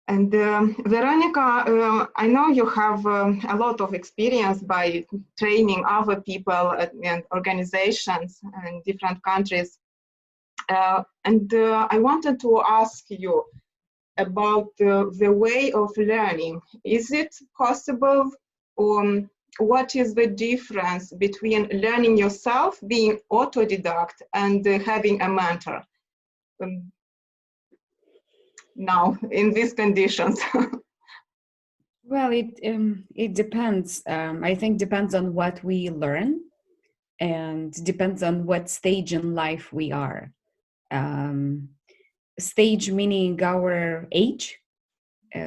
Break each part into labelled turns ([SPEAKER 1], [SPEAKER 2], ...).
[SPEAKER 1] And Veronica, I know you have a lot of experience by training other people and organizations in different countries. And I wanted to ask you about the way of learning. Is it possible, what is the difference between learning yourself, being autodidact, and having a mentor now in these conditions?
[SPEAKER 2] Well, it depends. I think depends on what we learn and depends on what stage in life we are. Stage meaning our age,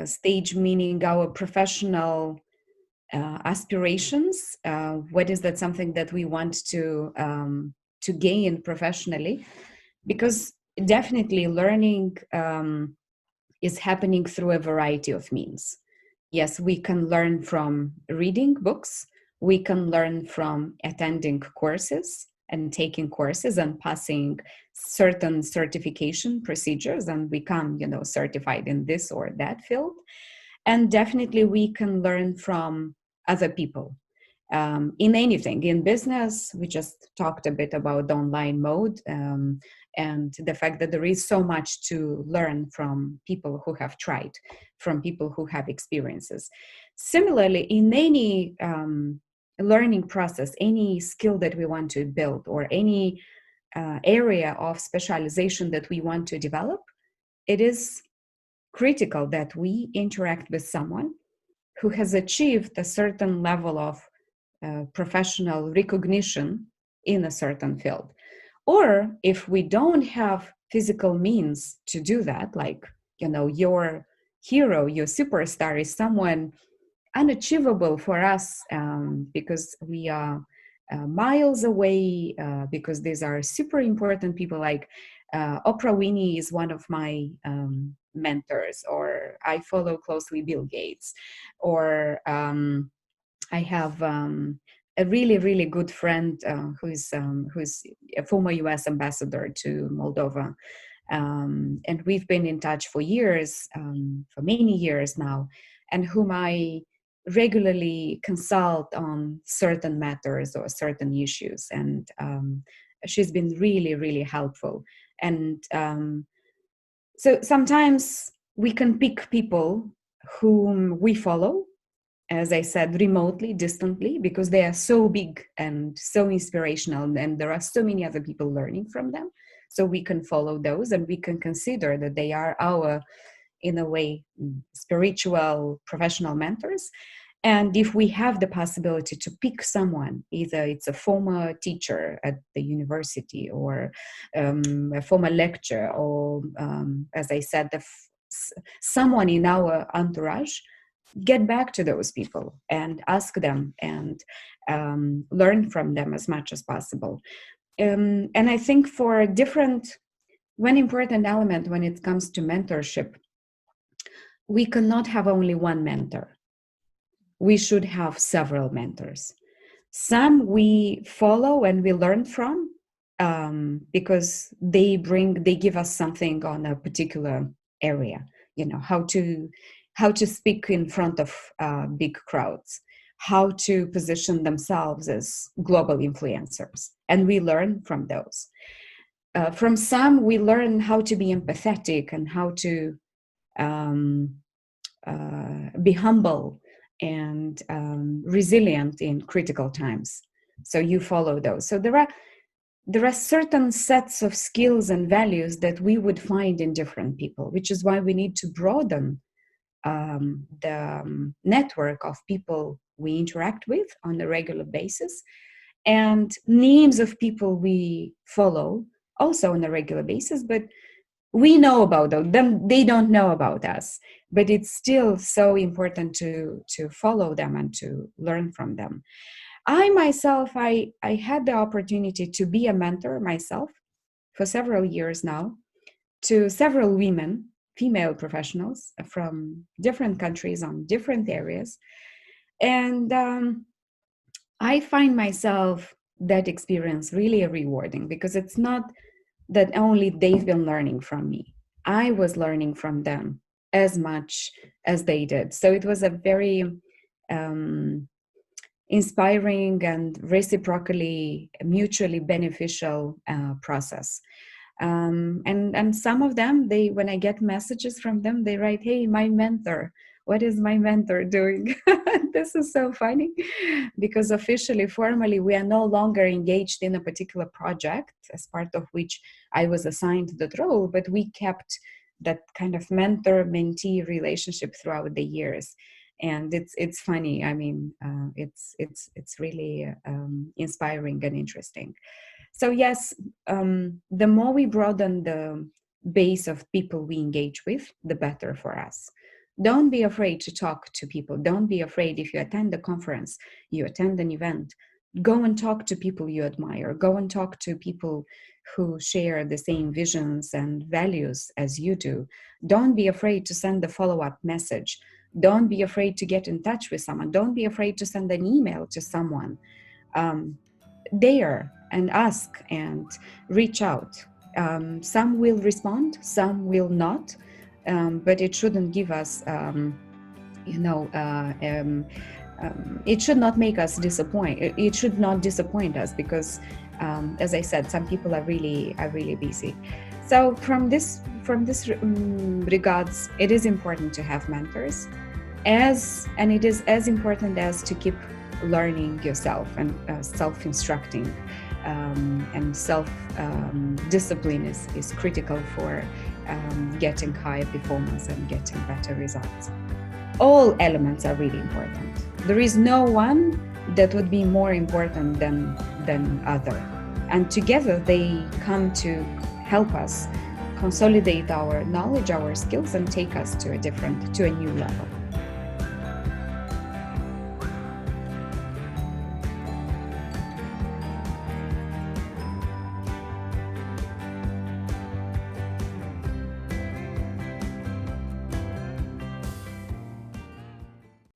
[SPEAKER 2] stage meaning our professional aspirations. What is that something that we want to gain professionally? Because definitely learning is happening through a variety of means. Yes, we can learn from reading books. We can learn from attending courses and taking courses and passing certain certification procedures and become, certified in this or that field. And definitely we can learn from other people. In anything, in business, we just talked a bit about the online mode, and the fact that there is so much to learn from people who have tried, from people who have experiences. Similarly, in any learning process, any skill that we want to build or any area of specialization that we want to develop, it is critical that we interact with someone who has achieved a certain level of professional recognition in a certain field. Or if we don't have physical means to do that, like, your hero, your superstar is someone unachievable for us, because we are miles away, because these are super important people, like Oprah Winfrey is one of my mentors, or I follow closely Bill Gates, or I have a really, really good friend who's a former U.S. ambassador to Moldova, and we've been in touch for years, for many years now, and whom I regularly consult on certain matters or certain issues, and she's been really, really helpful. And so sometimes we can pick people whom we follow, as I said, remotely, distantly, because they are so big and so inspirational, and there are so many other people learning from them. So we can follow those, and we can consider that they are our, in a way, spiritual professional mentors. And if we have the possibility to pick someone, either it's a former teacher at the university or a former lecturer, or as I said, someone in our entourage, get back to those people and ask them and learn from them as much as possible. And I think one important element when it comes to mentorship, we cannot have only one mentor. We should have several mentors. Some we follow and we learn from because they give us something on a particular area, how to speak in front of big crowds, how to position themselves as global influencers. And we learn from those. From some, we learn how to be empathetic and how to be humble and resilient in critical times. So you follow those. So there are certain sets of skills and values that we would find in different people, which is why we need to broaden the network of people we interact with on a regular basis, and names of people we follow also on a regular basis, but we know about them, they don't know about us, but it's still so important to follow them and to learn from them. I myself, I had the opportunity to be a mentor myself for several years now to several women, female professionals from different countries on different areas. And I find myself that experience really rewarding, because it's not that only they've been learning from me. I was learning from them as much as they did. So it was a very inspiring and reciprocally, mutually beneficial process. And some of them, when I get messages from them, they write, "Hey, my mentor, what is my mentor doing?" This is so funny, because officially, formally, we are no longer engaged in a particular project, as part of which I was assigned that role, but we kept that kind of mentor-mentee relationship throughout the years. And it's funny. I mean, it's really inspiring and interesting. So yes, the more we broaden the base of people we engage with, the better for us. Don't be afraid to talk to people. Don't be afraid if you attend a conference, you attend an event. Go and talk to people you admire. Go and talk to people who share the same visions and values as you do. Don't be afraid to send a follow-up message. Don't be afraid to get in touch with someone. Don't be afraid to send an email to someone. Dare and ask and reach out. Some will respond, some will not, but it shouldn't give us, it should not make us disappoint. It should not disappoint us, because, as I said, some people are really busy. So from this regards, it is important to have mentors, and it is as important as to keep learning yourself and self-instructing, and self-discipline is critical for getting higher performance and getting better results. All elements are really important. There is no one that would be more important than other, and together they come to help us consolidate our knowledge, our skills, and take us to a new level.